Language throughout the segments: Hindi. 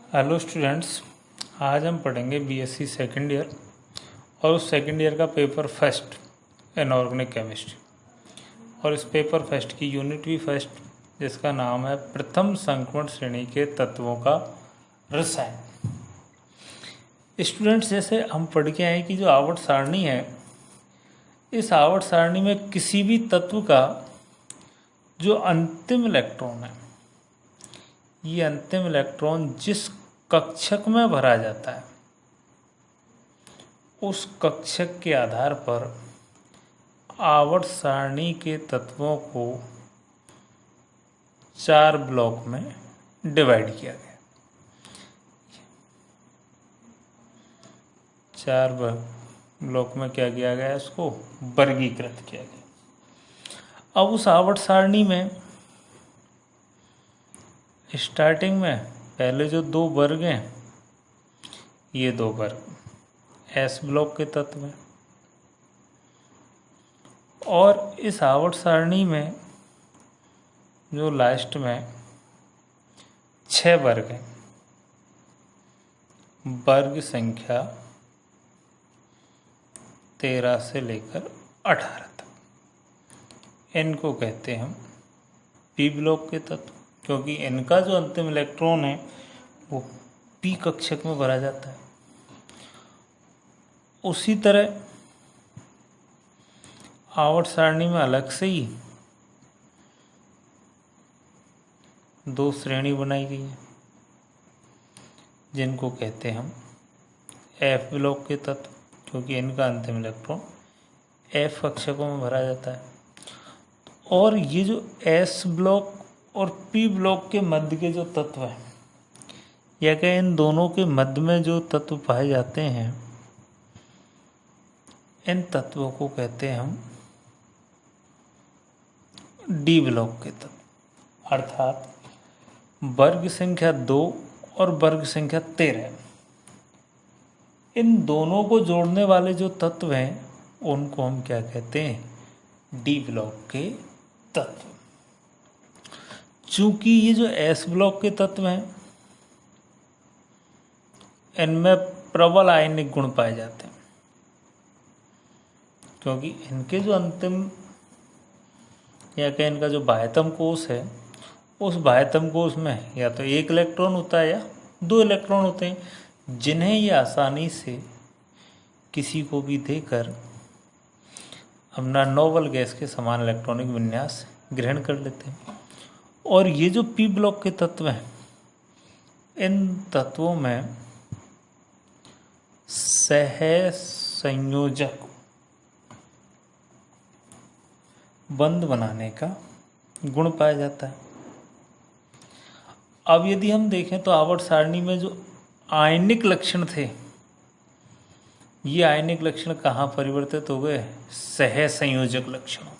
हेलो स्टूडेंट्स, आज हम पढ़ेंगे बीएससी सेकेंड ईयर और उस सेकेंड ईयर का पेपर फर्स्ट इनऑर्गेनिक केमिस्ट्री। और इस पेपर फर्स्ट की यूनिट भी फर्स्ट, जिसका नाम है प्रथम संक्रमण श्रेणी के तत्वों का रसायन। स्टूडेंट्स, जैसे हम पढ़ के आए कि जो आवर्त सारणी है, इस आवर्त सारणी में किसी भी तत्व का जो अंतिम इलेक्ट्रॉन है, ये अंतिम इलेक्ट्रॉन जिस कक्षक में भरा जाता है, उस कक्षक के आधार पर आवर्त सारणी के तत्वों को 4 ब्लॉक में डिवाइड किया गया। 4 ब्लॉक में क्या किया गया, इसको वर्गीकृत किया गया। अब उस आवर्त सारणी में स्टार्टिंग में पहले जो 2 वर्ग हैं, ये 2 वर्ग एस ब्लॉक के तत्व हैं, और इस आवर्त सारणी में जो लास्ट में 6 वर्ग हैं, वर्ग संख्या 13 से लेकर 18 तक, इनको कहते हैं हम पी ब्लॉक के तत्व, क्योंकि इनका जो अंतिम इलेक्ट्रॉन है वो पी कक्षक में भरा जाता है। उसी तरह आवर्त सारणी में अलग से ही 2 श्रेणी बनाई गई है, जिनको कहते हैं हम एफ ब्लॉक के तत्व, क्योंकि इनका अंतिम इलेक्ट्रॉन एफ कक्षकों में भरा जाता है। और ये जो एस ब्लॉक और पी ब्लॉक के मध्य के जो तत्व हैं, या कि इन दोनों के मध्य में जो तत्व पाए जाते हैं, इन तत्वों को कहते हैं हम डी ब्लॉक के तत्व, अर्थात वर्ग संख्या 2 और वर्ग संख्या 13। इन दोनों को जोड़ने वाले जो तत्व हैं, उनको हम क्या कहते हैं, डी ब्लॉक के तत्व। चूंकि ये जो एस ब्लॉक के तत्व हैं, इनमें प्रबल आयनिक गुण पाए जाते हैं, क्योंकि इनके जो अंतिम या कि इनका जो बाह्यतम कोश है, उस बाह्यतम कोश में या तो 1 इलेक्ट्रॉन होता है या 2 इलेक्ट्रॉन होते हैं, जिन्हें ये आसानी से किसी को भी देकर अपना नोबल गैस के समान इलेक्ट्रॉनिक विन्यास ग्रहण कर लेते हैं। और ये जो पी ब्लॉक के तत्व हैं, इन तत्वों में सहसंयोजक बंध बनाने का गुण पाया जाता है। अब यदि हम देखें तो आवर्त सारणी में जो आयनिक लक्षण थे, ये आयनिक लक्षण कहाँ परिवर्तित हो गए, सहसंयोजक लक्षणों,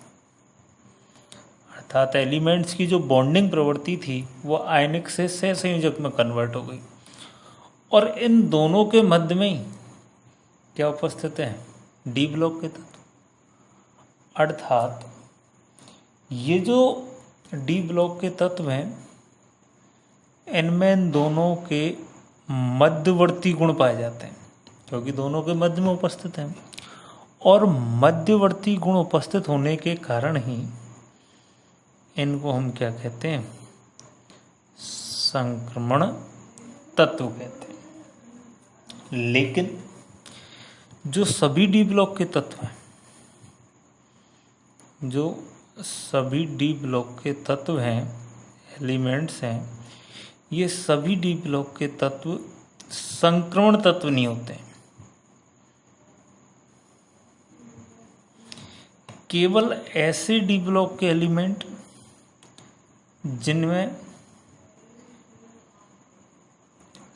अर्थात एलिमेंट्स की जो बॉन्डिंग प्रवृत्ति थी वो आयनिक से सहसंयोजक में कन्वर्ट हो गई। और इन दोनों के मध्य में ही क्या उपस्थित है, डी ब्लॉक के तत्व, अर्थात ये जो डी ब्लॉक के तत्व हैं, इनमें इन दोनों के मध्यवर्ती गुण पाए जाते हैं, क्योंकि दोनों के मध्य में उपस्थित हैं। और मध्यवर्ती गुण उपस्थित होने के कारण ही इनको हम क्या कहते हैं, संक्रमण तत्व कहते हैं। लेकिन जो सभी डी ब्लॉक के तत्व हैं, जो सभी डी ब्लॉक के तत्व हैं, एलिमेंट्स हैं, ये सभी डी ब्लॉक के तत्व संक्रमण तत्व नहीं होते हैं। केवल ऐसे डी ब्लॉक के एलिमेंट जिनमें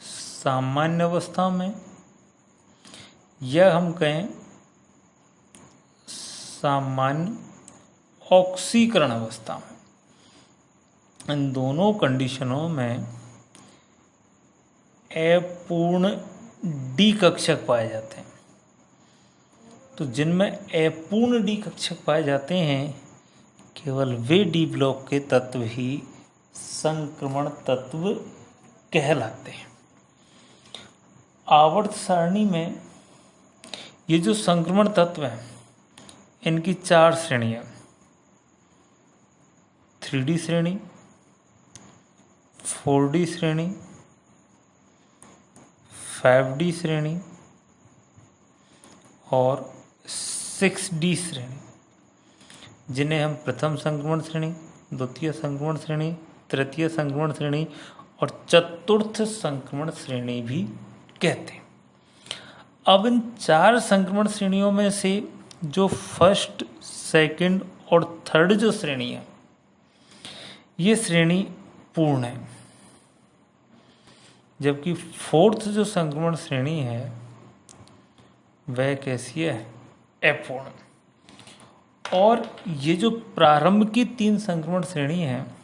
सामान्य अवस्था में, या हम कहें सामान्य ऑक्सीकरण अवस्था में, इन दोनों कंडीशनों में अपूर्ण डी कक्षक पाए जाते हैं। तो जिनमें अपूर्ण डी कक्षक पाए जाते हैं, केवल वे डी ब्लॉक के तत्व ही संक्रमण तत्व कहलाते हैं। आवर्त सारणी में ये जो संक्रमण तत्व हैं इनकी 4 श्रेणियां, 3D श्रेणी, 4D श्रेणी, 5D श्रेणी और 6D श्रेणी, जिन्हें हम प्रथम संक्रमण श्रेणी, द्वितीय संक्रमण श्रेणी, तृतीय संक्रमण श्रेणी और चतुर्थ संक्रमण श्रेणी भी कहते हैं। अब इन 4 संक्रमण श्रेणियों में से जो फर्स्ट, सेकंड और थर्ड जो श्रेणी है, ये श्रेणी पूर्ण है, जबकि फोर्थ जो संक्रमण श्रेणी है वह कैसी है? अपूर्ण। और ये जो प्रारंभ की 3 संक्रमण श्रेणी हैं,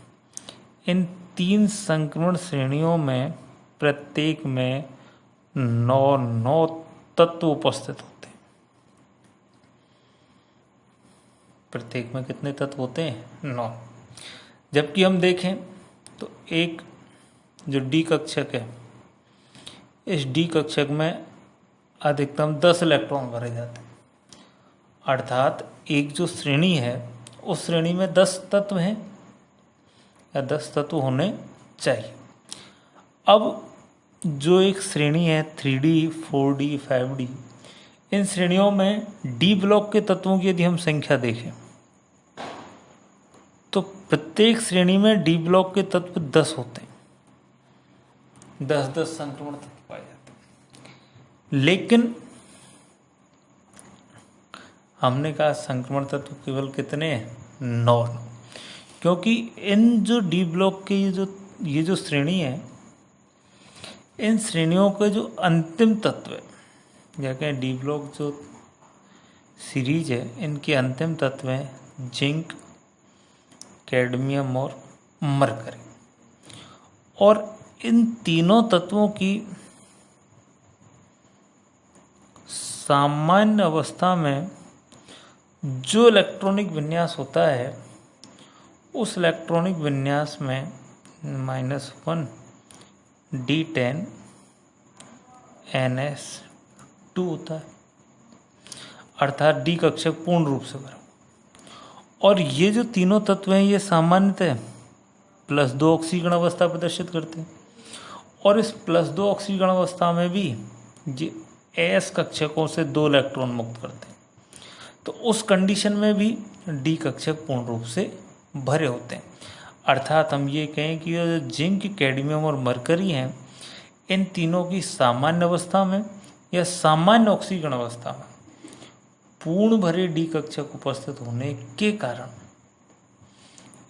इन 3 संक्रमण श्रेणियों में प्रत्येक में 9 तत्व उपस्थित होते हैं। प्रत्येक में कितने तत्व होते हैं? 9। जबकि हम देखें तो एक जो डी कक्षक है, इस डी कक्षक में अधिकतम 10 इलेक्ट्रॉन भरे जाते हैं। अर्थात एक जो श्रेणी है उस श्रेणी में 10 तत्व हैं या 10 तत्व होने चाहिए। अब जो एक श्रेणी है 3D, 4D, 5D, इन श्रेणियों में डी ब्लॉक के तत्वों की यदि हम संख्या देखें तो प्रत्येक श्रेणी में डी ब्लॉक के तत्व 10 होते हैं। 10-10 संक्रमण तत्व पाए जाते हैं। लेकिन हमने कहा संक्रमण तत्व केवल कितने हैं? 9। क्योंकि इन जो डी ब्लॉक के ये जो श्रेणी है, इन श्रेणियों के जो अंतिम तत्व है, या कहें डी ब्लॉक जो सीरीज है, इनके अंतिम तत्व हैं जिंक, कैडमियम और मरकरी। और इन तीनों तत्वों की सामान्य अवस्था में जो इलेक्ट्रॉनिक विन्यास होता है, उस इलेक्ट्रॉनिक विन्यास में -1 D10 NS2 होता है। अर्थात डी कक्षक पूर्ण रूप से भरा। और ये जो तीनों तत्व हैं ये सामान्यतः +2 ऑक्सीकरण अवस्था प्रदर्शित करते हैं। और इस +2 ऑक्सीकरण अवस्था में भी ये S कक्षकों से 2 इलेक्ट्रॉन मुक्त करते हैं। तो उस कंडीशन में भी डी कक्षक पूर्ण रूप से भरे होते हैं। अर्थात हम ये कहें कि ये जिंक, कैडमियम और मरकरी हैं, इन तीनों की सामान्य अवस्था में या सामान्य ऑक्सीकरण अवस्था में पूर्ण भरे डी कक्षक उपस्थित होने के कारण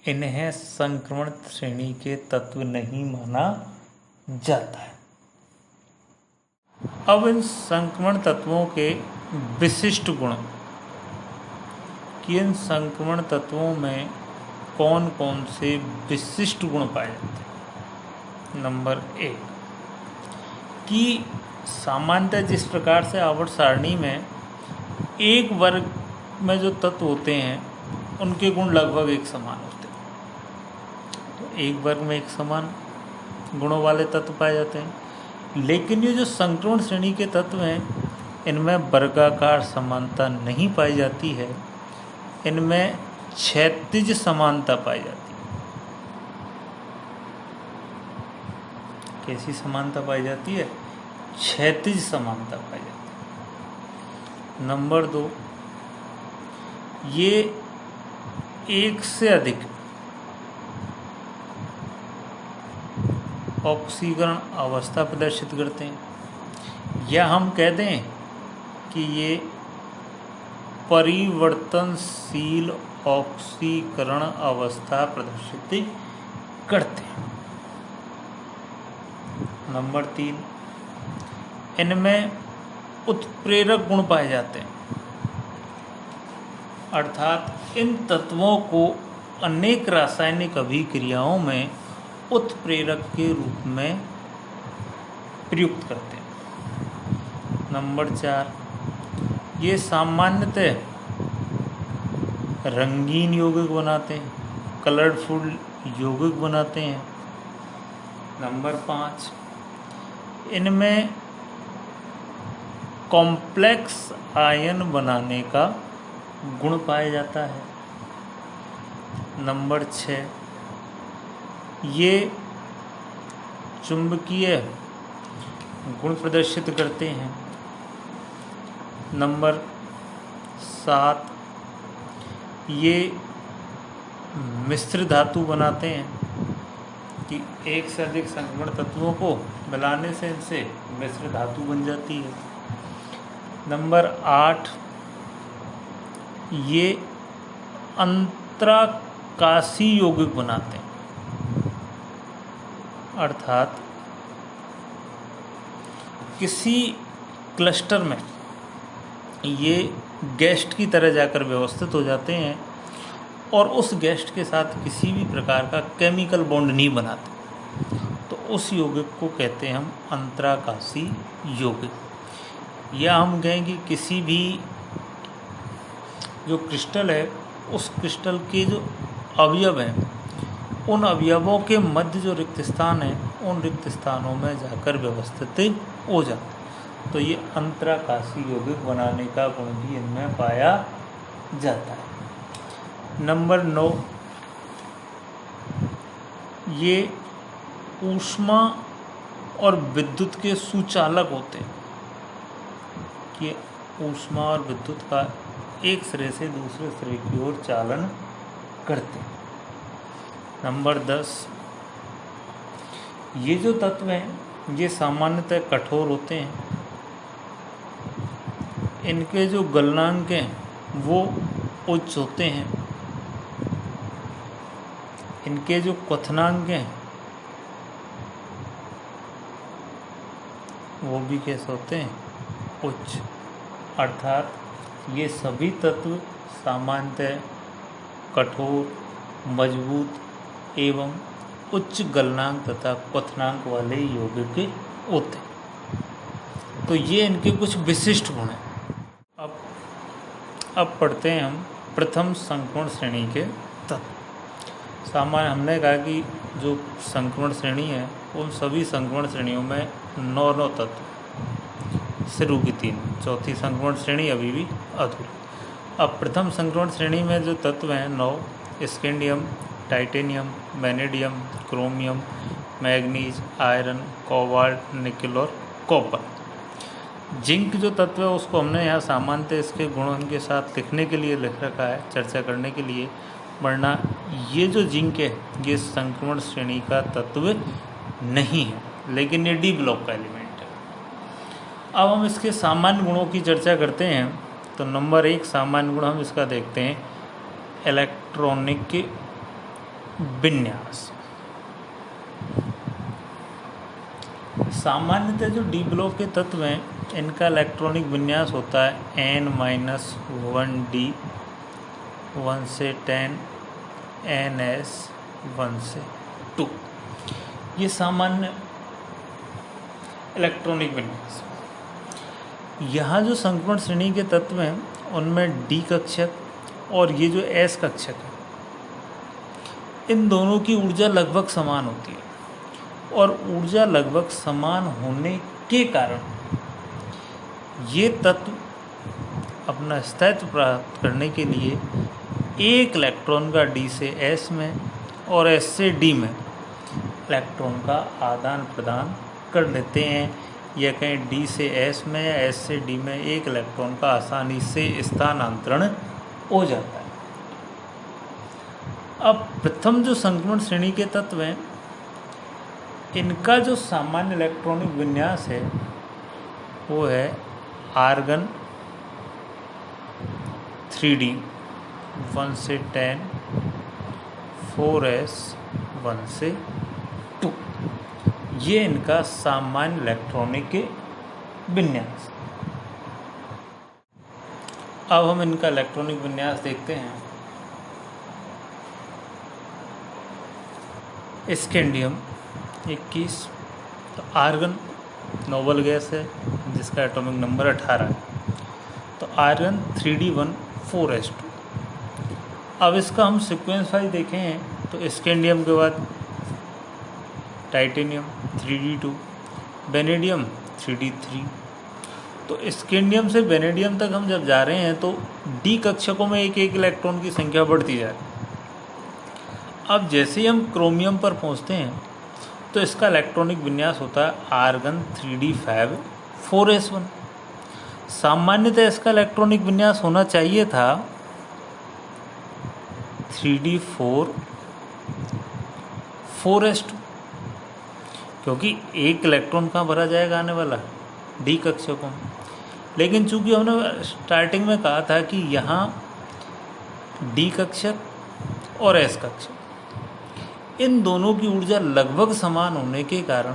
इन्हें संक्रमण श्रेणी के तत्व नहीं माना जाता है। अब इन संक्रमण तत्वों के विशिष्ट गुण, कि इन संक्रमण तत्वों में कौन कौन से विशिष्ट गुण पाए जाते हैं। नंबर 1, कि सामान्यतः जिस प्रकार से आवर्त सारणी में एक वर्ग में जो तत्व होते हैं उनके गुण लगभग एक समान होते हैं, तो एक वर्ग में एक समान गुणों वाले तत्व पाए जाते हैं। लेकिन ये जो संक्रमण श्रेणी के तत्व हैं, इनमें वर्गाकार समानता नहीं पाई जाती है, इनमें क्षैतिज समानता पाई जाती है। कैसी समानता पाई जाती है? क्षैतिज समानता पाई जाती है। नंबर 2, ये एक से अधिक ऑक्सीकरण अवस्था प्रदर्शित करते हैं, या हम कह दें कि ये परिवर्तनशील ऑक्सीकरण अवस्था प्रदर्शित करते हैं। नंबर 3, इनमें उत्प्रेरक गुण पाए जाते हैं, अर्थात इन तत्वों को अनेक रासायनिक अभिक्रियाओं में उत्प्रेरक के रूप में प्रयुक्त करते हैं। नंबर 4, ये सामान्यतः रंगीन यौगिक बनाते हैं, कलरफुल यौगिक बनाते हैं। नंबर 5, इनमें कॉम्प्लेक्स आयन बनाने का गुण पाया जाता है। नंबर 6, ये चुंबकीय गुण प्रदर्शित करते हैं। नंबर 7, ये मिश्र धातु बनाते हैं कि एक से अधिक संक्रमण तत्वों को मिलाने से इनसे मिश्र धातु बन जाती है। नंबर 8, ये अंतराकाशी यौगिक बनाते हैं, अर्थात किसी क्लस्टर में ये गेस्ट की तरह जाकर व्यवस्थित हो जाते हैं और उस गेस्ट के साथ किसी भी प्रकार का केमिकल बॉन्ड नहीं बनाते, तो उस यौगिक को कहते हैं हम अंतराकाशी यौगिक। या हम कहें कि किसी भी जो क्रिस्टल है उस क्रिस्टल के जो अवयव हैं उन अवयवों के मध्य जो रिक्त स्थान है उन रिक्त स्थानों में जाकर व्यवस्थित हो जाते हैं, तो ये अंतराकाशी यौगिक बनाने का गुण भी इनमें पाया जाता है। नंबर 9, ये ऊष्मा और विद्युत के सुचालक होते हैं कि ऊष्मा और विद्युत का एक सिरे से दूसरे सिरे की ओर चालन करते हैं। नंबर 10, ये जो तत्व हैं ये सामान्यतः कठोर होते हैं। इनके जो गलनांक हैं वो उच्च होते हैं। इनके जो क्वथनांक हैं वो भी कैसे होते हैं, उच्च। अर्थात ये सभी तत्व सामान्यतः कठोर, मजबूत एवं उच्च गलनांक तथा क्वथनांक वाले यौगिक होते हैं। तो ये इनके कुछ विशिष्ट गुण हैं। अब पढ़ते हैं हम प्रथम संक्रमण श्रेणी के तत्व। सामान्य हमने कहा कि जो संक्रमण श्रेणी है उन सभी संक्रमण श्रेणियों में 9 तत्व, शुरू की 3, चौथी संक्रमण श्रेणी अभी भी अधूरी। अब प्रथम संक्रमण श्रेणी में जो तत्व हैं 9, scandium, titanium, vanadium, chromium, manganese, iron, cobalt, निकल और कॉपर। जिंक जो तत्व है उसको हमने यहाँ सामान्यतः इसके गुणों के साथ लिखने के लिए लिख रखा है, चर्चा करने के लिए, वरना ये जो जिंक है ये संक्रमण श्रेणी का तत्व नहीं है, लेकिन ये डी ब्लॉक का एलिमेंट है। अब हम इसके सामान्य गुणों की चर्चा करते हैं। तो नंबर 1 सामान्य गुण हम इसका देखते हैं, इलेक्ट्रॉनिक विन्यास। सामान्यतः जो डी ब्लॉक के तत्व हैं इनका इलेक्ट्रॉनिक विन्यास होता है n-1d 1 से 10 ns 1 से 2। ये सामान्य इलेक्ट्रॉनिक विन्यास। यहाँ जो संक्रमण श्रेणी के तत्व हैं उनमें डी कक्षक और ये जो एस कक्षक है इन दोनों की ऊर्जा लगभग समान होती है, और ऊर्जा लगभग समान होने के कारण ये तत्व अपना स्थायित्व प्राप्त करने के लिए एक इलेक्ट्रॉन का डी से एस में और एस से डी में इलेक्ट्रॉन का आदान प्रदान कर लेते हैं, या कहीं डी से एस में या एस से डी में एक इलेक्ट्रॉन का आसानी से स्थानांतरण हो जाता है। अब प्रथम जो संक्रमण श्रेणी के तत्व हैं इनका जो सामान्य इलेक्ट्रॉनिक विन्यास है वो है आर्गन 3d 1 से 10 4s 1 से 2। ये इनका सामान्य इलेक्ट्रॉनिक विन्यास। अब हम इनका इलेक्ट्रॉनिक विन्यास देखते हैं। स्कैंडियम 21, तो आर्गन नोबल गैस है जिसका एटॉमिक नंबर 18 है, तो आर्गन 3d1 4s2। अब इसका हम सीक्वेंस वाइज देखें तो स्कैंडियम के बाद टाइटेनियम 3d2, वेनेडियम 3d3। तो स्कैंडियम से वेनेडियम तक हम जब जा रहे हैं तो डी कक्षकों में एक एक इलेक्ट्रॉन की संख्या बढ़ती जा रही है। अब जैसे ही हम क्रोमियम पर पहुंचते हैं तो इसका इलेक्ट्रॉनिक विन्यास होता है आर्गन 3d5 4s1। सामान्यतः इसका इलेक्ट्रॉनिक विन्यास होना चाहिए था 3d4 4s2, क्योंकि एक इलेक्ट्रॉन कहाँ भरा जाएगा आने वाला डी कक्षकों में। लेकिन चूंकि हमने स्टार्टिंग में कहा था कि यहाँ डी कक्षक और एस कक्षक इन दोनों की ऊर्जा लगभग समान होने के कारण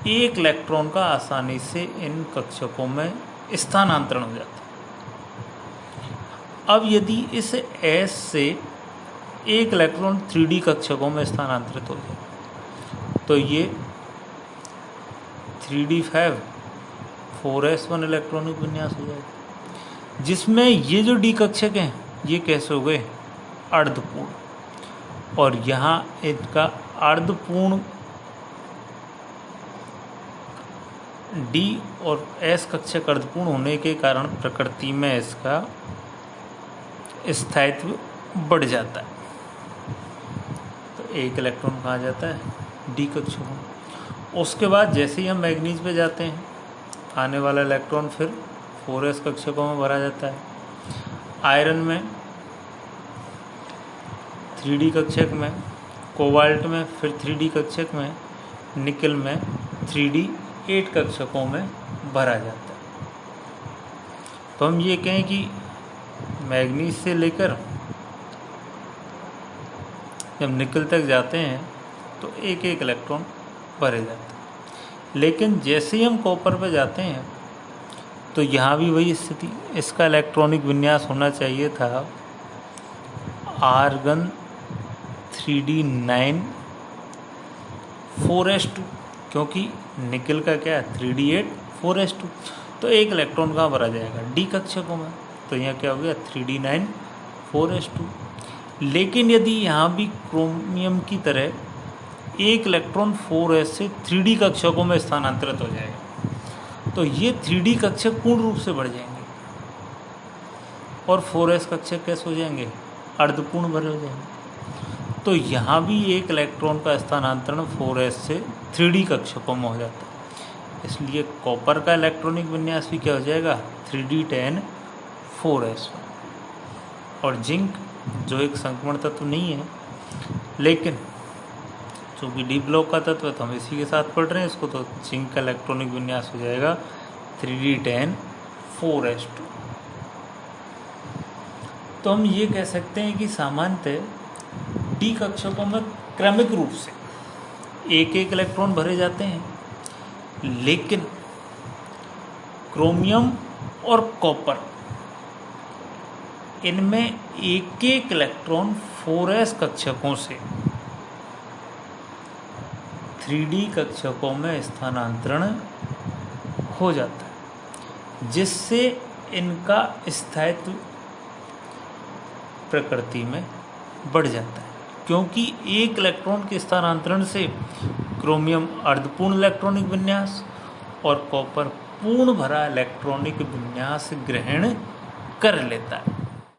एक इलेक्ट्रॉन का आसानी से इन कक्षकों में स्थानांतरण हो जाता है। अब यदि इस एस से एक इलेक्ट्रॉन 3d कक्षकों में स्थानांतरित हो जाए तो ये 3d5 4s1 इलेक्ट्रॉनिक विन्यास हो जाएगा, जिसमें ये जो डी कक्षक हैं ये कैसे हो गए अर्धपूर्ण, और यहाँ इनका अर्धपूर्ण डी और एस कक्षक अर्धपूर्ण होने के कारण प्रकृति में इसका स्थायित्व बढ़ जाता है। तो एक इलेक्ट्रॉन कहाँ जाता है डी कक्षकों में। उसके बाद जैसे ही हम मैग्नीज पे जाते हैं आने वाला इलेक्ट्रॉन फिर 4s कक्षकों में भरा जाता है। आयरन में 3d कक्षक में, कोबाल्ट में फिर 3d कक्षक में, निकल में 3d8 कक्षकों में भरा जाता है। तो हम ये कहें कि मैग्नीज से लेकर जब निकल तक जाते हैं तो एक एक इलेक्ट्रॉन भरे जाते हैं। लेकिन जैसे ही हम कॉपर पे जाते हैं तो यहाँ भी वही स्थिति, इसका इलेक्ट्रॉनिक विन्यास होना चाहिए था आर्गन 3d9 4s2, क्योंकि निकल का क्या है 3d8 4s2। तो एक इलेक्ट्रॉन कहाँ भरा जाएगा डी कक्षकों में, तो यहाँ क्या हो गया 3d9 4s2। लेकिन यदि यहाँ भी क्रोमियम की तरह एक इलेक्ट्रॉन 4s से 3d कक्षकों में स्थानांतरित हो जाएगा तो ये 3d कक्षक पूर्ण रूप से बढ़ जाएंगे और 4s कक्षक कैसे हो जाएंगे अर्धपूर्ण भरे हो जाएंगे। तो यहाँ भी एक इलेक्ट्रॉन का स्थानांतरण 4s से 3d कक्षकों में हो जाता है। इसलिए कॉपर का इलेक्ट्रॉनिक विन्यास भी क्या हो जाएगा 3d10 4s1। और जिंक जो एक संक्रमण तत्व नहीं है लेकिन चूँकि डी ब्लॉक का तत्व है तो हम इसी के साथ पढ़ रहे हैं इसको, तो जिंक का इलेक्ट्रॉनिक विन्यास हो जाएगा 3d10 4s2। तो हम ये कह सकते हैं कि सामान्यतः डी कक्षकों में क्रमिक रूप से एक एक इलेक्ट्रॉन भरे जाते हैं, लेकिन क्रोमियम और कॉपर इनमें एक एक इलेक्ट्रॉन 4s कक्षकों से 3d कक्षकों में स्थानांतरण हो जाता है, जिससे इनका स्थायित्व प्रकृति में बढ़ जाता है। क्योंकि एक इलेक्ट्रॉन के स्थानांतरण से क्रोमियम अर्धपूर्ण इलेक्ट्रॉनिक विन्यास और कॉपर पूर्ण भरा इलेक्ट्रॉनिक विन्यास ग्रहण कर लेता है।